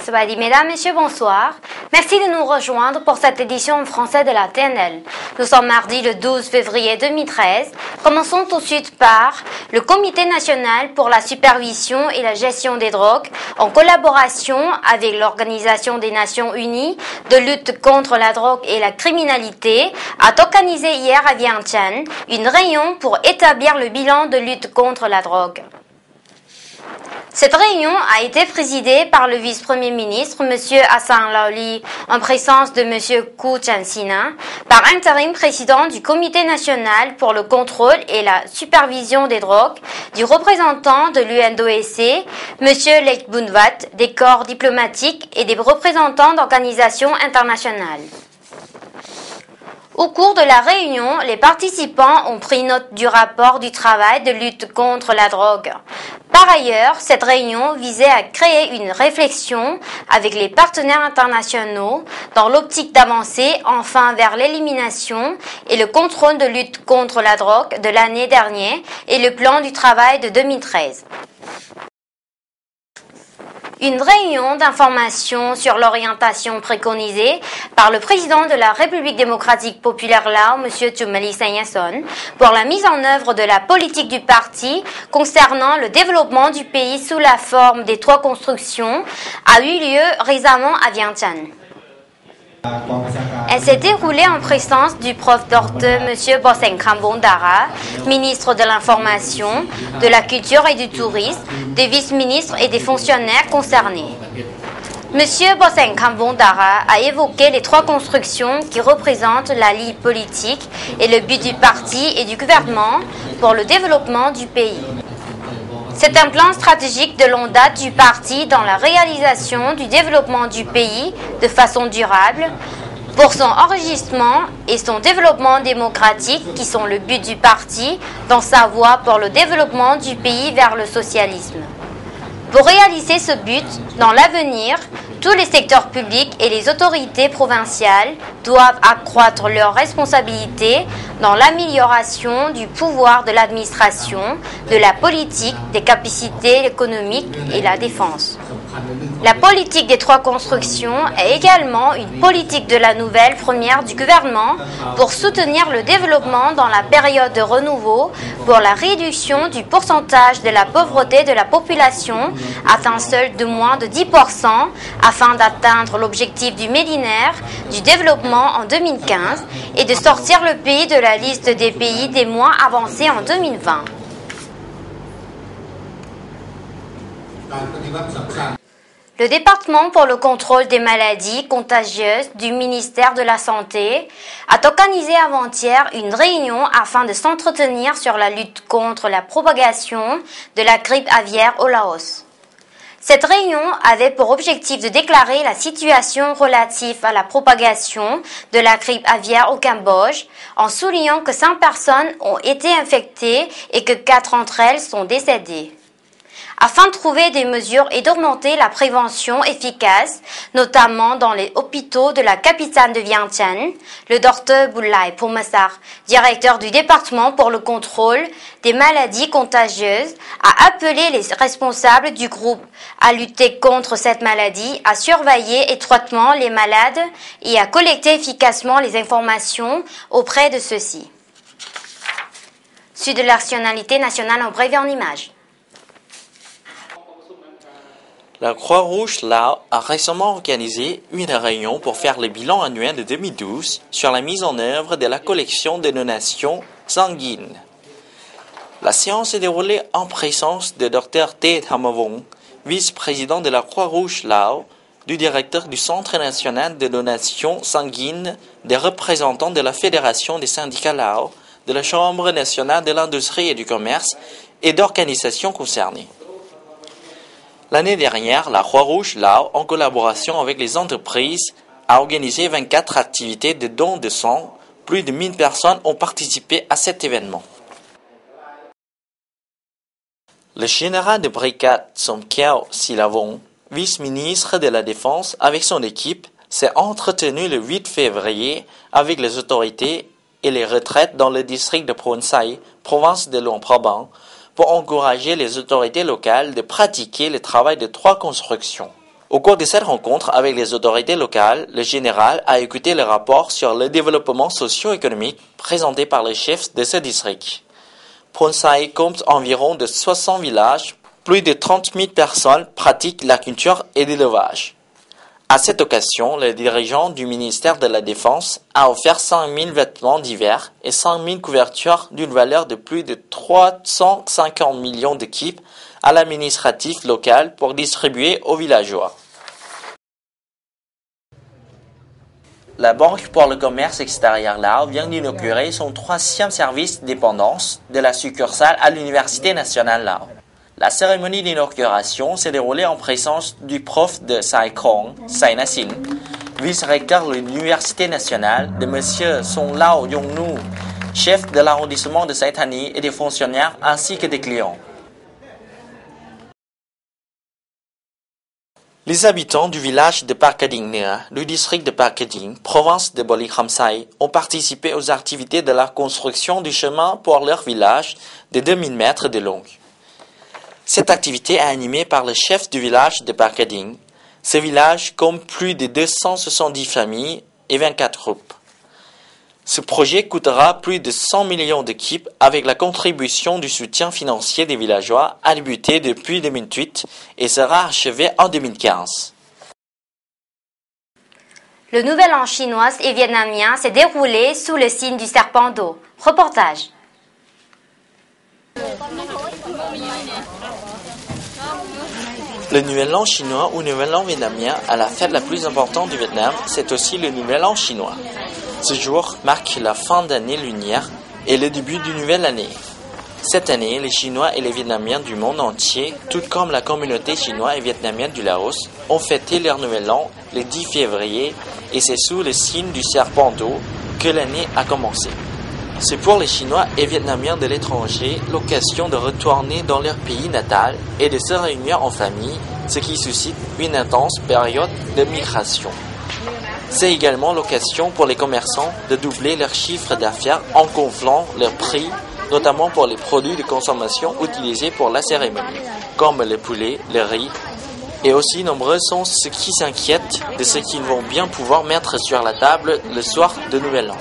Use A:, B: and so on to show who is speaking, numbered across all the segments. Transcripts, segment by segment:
A: Sawadee, mesdames, messieurs, bonsoir. Merci de nous rejoindre pour cette édition en français de la TNL. Nous sommes mardi le 12 février 2013. Commençons tout de suite par le Comité national pour la supervision et la gestion des drogues, en collaboration avec l'Organisation des Nations Unies de lutte contre la drogue et la criminalité, a organisé hier à Vientiane une réunion pour établir le bilan de lutte contre la drogue. Cette réunion a été présidée par le vice-premier ministre, M. Hassan Laouli, en présence de M. Koo Chan-sina, par intérim président du Comité national pour le contrôle et la supervision des drogues, du représentant de l'UNODC, M. Lek Bunvat, des corps diplomatiques et des représentants d'organisations internationales. Au cours de la réunion, les participants ont pris note du rapport du travail de lutte contre la drogue. Par ailleurs, cette réunion visait à créer une réflexion avec les partenaires internationaux dans l'optique d'avancer enfin vers l'élimination et le contrôle de lutte contre la drogue de l'année dernière et le plan du travail de 2013. Une réunion d'information sur l'orientation préconisée par le président de la République démocratique populaire Lao, M. Chumali Sangyason, pour la mise en œuvre de la politique du parti concernant le développement du pays sous la forme des 3 constructions, a eu lieu récemment à Vientiane. Elle s'est déroulée en présence du prof Dr M. Boseng Khambong-Dara, ministre de l'Information, de la Culture et du Tourisme, des vice-ministres et des fonctionnaires concernés. M. Boseng Khambong-Dara a évoqué les 3 constructions qui représentent la ligne politique et le but du parti et du gouvernement pour le développement du pays. C'est un plan stratégique de longue date du parti dans la réalisation du développement du pays de façon durable, pour son enrichissement et son développement démocratique qui sont le but du parti dans sa voie pour le développement du pays vers le socialisme. Pour réaliser ce but, dans l'avenir, tous les secteurs publics et les autorités provinciales doivent accroître leurs responsabilités dans l'amélioration du pouvoir de l'administration, de la politique, des capacités économiques et la défense. La politique des 3 constructions est également une politique de la nouvelle première du gouvernement pour soutenir le développement dans la période de renouveau pour la réduction du pourcentage de la pauvreté de la population atteint seul de moins de 10% afin d'atteindre l'objectif du millénaire du développement en 2015 et de sortir le pays de la liste des pays des moins avancés en 2020. Le département pour le contrôle des maladies contagieuses du ministère de la Santé a organisé avant-hier une réunion afin de s'entretenir sur la lutte contre la propagation de la grippe aviaire au Laos. Cette réunion avait pour objectif de déclarer la situation relative à la propagation de la grippe aviaire au Cambodge, en soulignant que 5 personnes ont été infectées et que 4 d'entre elles sont décédées. Afin de trouver des mesures et d'augmenter la prévention efficace, notamment dans les hôpitaux de la capitale de Vientiane, le Dr Boulay Poumassar, directeur du département pour le contrôle des maladies contagieuses, a appelé les responsables du groupe à lutter contre cette maladie, à surveiller étroitement les malades et à collecter efficacement les informations auprès de ceux-ci. Sud de la nationalité nationale en bref et en images.
B: La Croix-Rouge Lao a récemment organisé une réunion pour faire le bilan annuel de 2012 sur la mise en œuvre de la collection de donations sanguines. La séance s'est déroulée en présence de Dr T. Thamavong, vice-président de la Croix-Rouge Lao, du directeur du Centre national de donations sanguines, des représentants de la Fédération des syndicats Lao, de la Chambre nationale de l'industrie et du commerce et d'organisations concernées. L'année dernière, la Croix-Rouge Lao, en collaboration avec les entreprises, a organisé 24 activités de dons de sang. Plus de 1000 personnes ont participé à cet événement. Le général de brigade Somkiao Silavong, vice-ministre de la Défense, avec son équipe, s'est entretenu le 8 février avec les autorités et les retraites dans le district de Pronsai, province de Luang Prabang, pour encourager les autorités locales de pratiquer le travail de 3 constructions. Au cours de cette rencontre avec les autorités locales, le général a écouté le rapport sur le développement socio-économique présenté par le chef de ce district. Phonsaï compte environ de 60 villages, plus de 30 000 personnes pratiquent la culture et l'élevage. À cette occasion, le dirigeant du ministère de la Défense a offert 5 000 vêtements d'hiver et 5 000 couvertures d'une valeur de plus de 350 millions de kip à l'administratif local pour distribuer aux villageois. La Banque pour le commerce extérieur Lao vient d'inaugurer son 3e service de dépendance de la succursale à l'Université nationale Lao. La cérémonie d'inauguration s'est déroulée en présence du prof de Sai Kong, Sai Nassin, vice-recteur de l'Université nationale, de M. Song Lao Yongnu, chef de l'arrondissement de Sai Thani et des fonctionnaires ainsi que des clients. Les habitants du village de Parkading Nea, du district de Parkading, province de Boli Khamsai, ont participé aux activités de la construction du chemin pour leur village de 2000 mètres de long. Cette activité est animée par le chef du village de Parkading. Ce village compte plus de 270 familles et 24 groupes. Ce projet coûtera plus de 100 millions de kip avec la contribution du soutien financier des villageois, a débuté depuis 2008 et sera achevé en 2015.
A: Le Nouvel An chinois et vietnamien s'est déroulé sous le signe du serpent d'eau. Reportage.
B: Le Nouvel An chinois ou Nouvel An vietnamien est la fête la plus importante du Vietnam, c'est aussi le Nouvel An chinois. Ce jour marque la fin d'année lunaire et le début d'une nouvelle année. Cette année, les Chinois et les Vietnamiens du monde entier, tout comme la communauté chinoise et vietnamienne du Laos, ont fêté leur Nouvel An le 10 février et c'est sous le signe du serpent d'eau que l'année a commencé. C'est pour les Chinois et Vietnamiens de l'étranger l'occasion de retourner dans leur pays natal et de se réunir en famille, ce qui suscite une intense période de migration. C'est également l'occasion pour les commerçants de doubler leur chiffre d'affaires en gonflant leurs prix, notamment pour les produits de consommation utilisés pour la cérémonie, comme le poulet, le riz. Et aussi nombreux sont ceux qui s'inquiètent de ce qu'ils vont bien pouvoir mettre sur la table le soir de Nouvel An.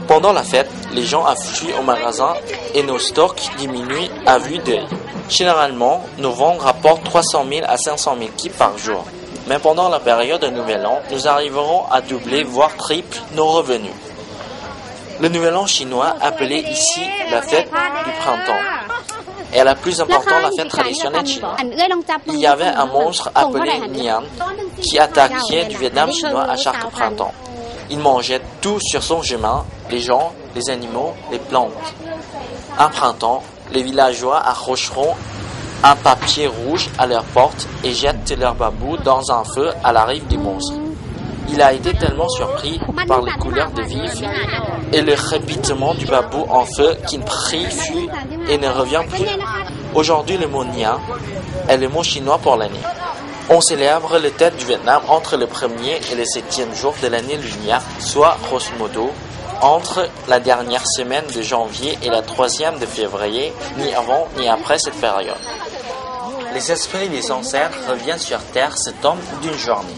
B: Pendant la fête, les gens affluent au magasin et nos stocks diminuent à vue d'œil. Généralement, nos ventes rapportent 300 000 à 500 000 kip par jour. Mais pendant la période de Nouvel An, nous arriverons à doubler, voire triple nos revenus. Le Nouvel An chinois, appelé ici la fête du printemps, est la plus importante, la fête traditionnelle chinoise. Il y avait un monstre appelé Nian qui attaquait du Vietnam chinois à chaque printemps. Il mangeait tout sur son chemin, les gens, les animaux, les plantes. Un printemps, les villageois accrocheront un papier rouge à leur porte et jettent leur babou dans un feu à la rive du monstre. Il a été tellement surpris par les couleurs de vif et le crépitement du babou en feu qu'il prit fuit et ne revient plus. Aujourd'hui, le mot Nia est le mot chinois pour l'année. On célèbre le Tết du Vietnam entre le 1er et le 7e jour de l'année lunaire, soit grosso modo entre la dernière semaine de janvier et la 3e de février, ni avant ni après cette période. Les esprits des ancêtres reviennent sur Terre ce temps d'une journée.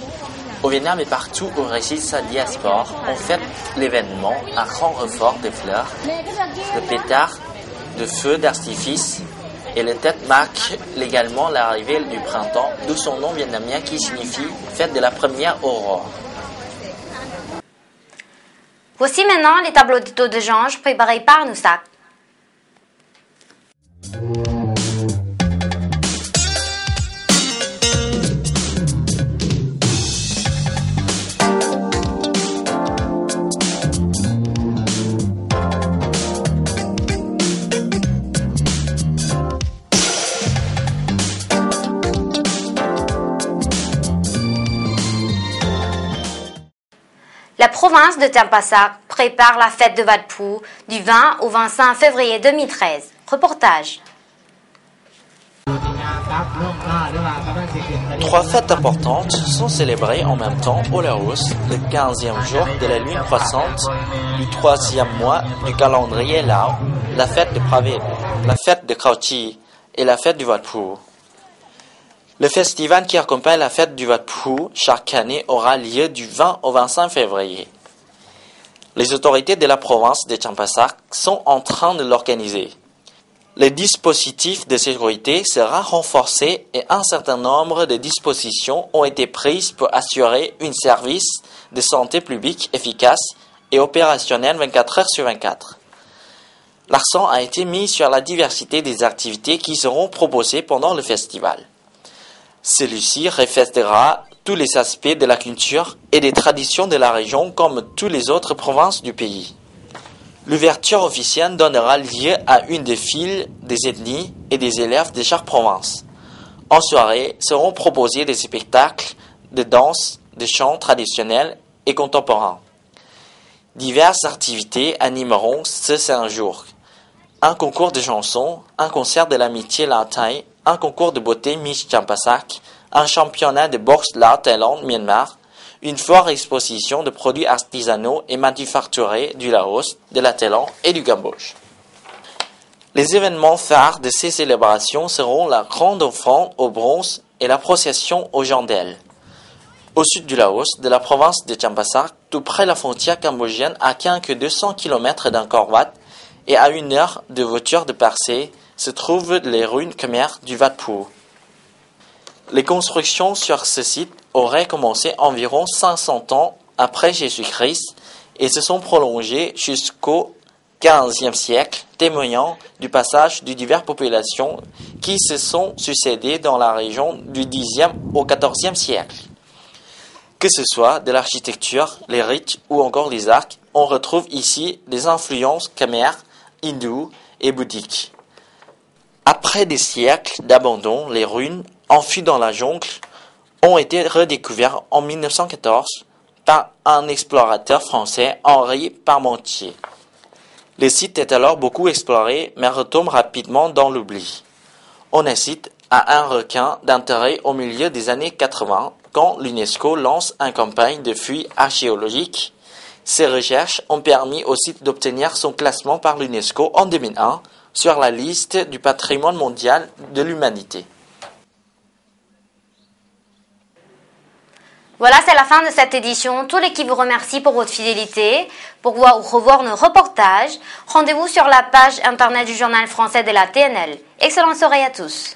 B: Au Vietnam et partout où réside sa diaspora, on fête l'événement à grand renfort de fleurs, de pétards, de feux d'artifice, et le Tết marque également l'arrivée du printemps, d'où son nom vietnamien qui signifie fête de la première aurore.
A: Voici maintenant les tableaux de taux de change préparés par Noussac. La province de Tampasak prépare la fête de Wat Phu du 20 au 25 février 2013. Reportage.
B: Trois fêtes importantes sont célébrées en même temps au Laos, le 15e jour de la lune croissante du 3e mois du calendrier Lao, la fête de Pravin, la fête de Krau Chi et la fête du Wat Phu. Le festival qui accompagne la fête du Wat Phu chaque année aura lieu du 20 au 25 février. Les autorités de la province de Champasak sont en train de l'organiser. Le dispositif de sécurité sera renforcé et un certain nombre de dispositions ont été prises pour assurer un service de santé publique efficace et opérationnel 24 heures sur 24. L'accent a été mis sur la diversité des activités qui seront proposées pendant le festival. Celui-ci reflètera tous les aspects de la culture et des traditions de la région comme toutes les autres provinces du pays. L'ouverture officielle donnera lieu à une défilé des ethnies et des élèves de chaque province. En soirée seront proposés des spectacles de danse, de chants traditionnels et contemporains. Diverses activités animeront ce 5 jours. Un concours de chansons, un concert de l'amitié Lao Thai, un concours de beauté Miss Champasak, un championnat de boxe Lao Thaïlande Myanmar, une forte exposition de produits artisanaux et manufacturés du Laos, de la Thaïlande et du Cambodge. Les événements phares de ces célébrations seront la grande offrande au bronze et la procession aux chandelles. Au sud du Laos, de la province de Champasak, tout près de la frontière cambodgienne à quelques 200 km d'Angkor Wat et à 1 heure de voiture de Persée, se trouvent les ruines khmères du Wat Phu. Les constructions sur ce site auraient commencé environ 500 ans après Jésus-Christ et se sont prolongées jusqu'au XVe siècle, témoignant du passage de diverses populations qui se sont succédées dans la région du Xe au XIVe siècle. Que ce soit de l'architecture, les rites ou encore les arcs, on retrouve ici des influences khmères, hindoues et bouddhiques. Après des siècles d'abandon, les ruines, enfuies dans la jungle, ont été redécouvertes en 1914 par un explorateur français, Henri Parmentier. Le site est alors beaucoup exploré, mais retombe rapidement dans l'oubli. On assiste à un regain d'intérêt au milieu des années 80, quand l'UNESCO lance une campagne de fouilles archéologiques. Ces recherches ont permis au site d'obtenir son classement par l'UNESCO en 2001 sur la liste du patrimoine mondial de l'humanité.
A: Voilà, c'est la fin de cette édition. Toute l'équipe vous remercie pour votre fidélité. Pour revoir nos reportages, rendez-vous sur la page internet du journal français de la TNL. Excellente soirée à tous.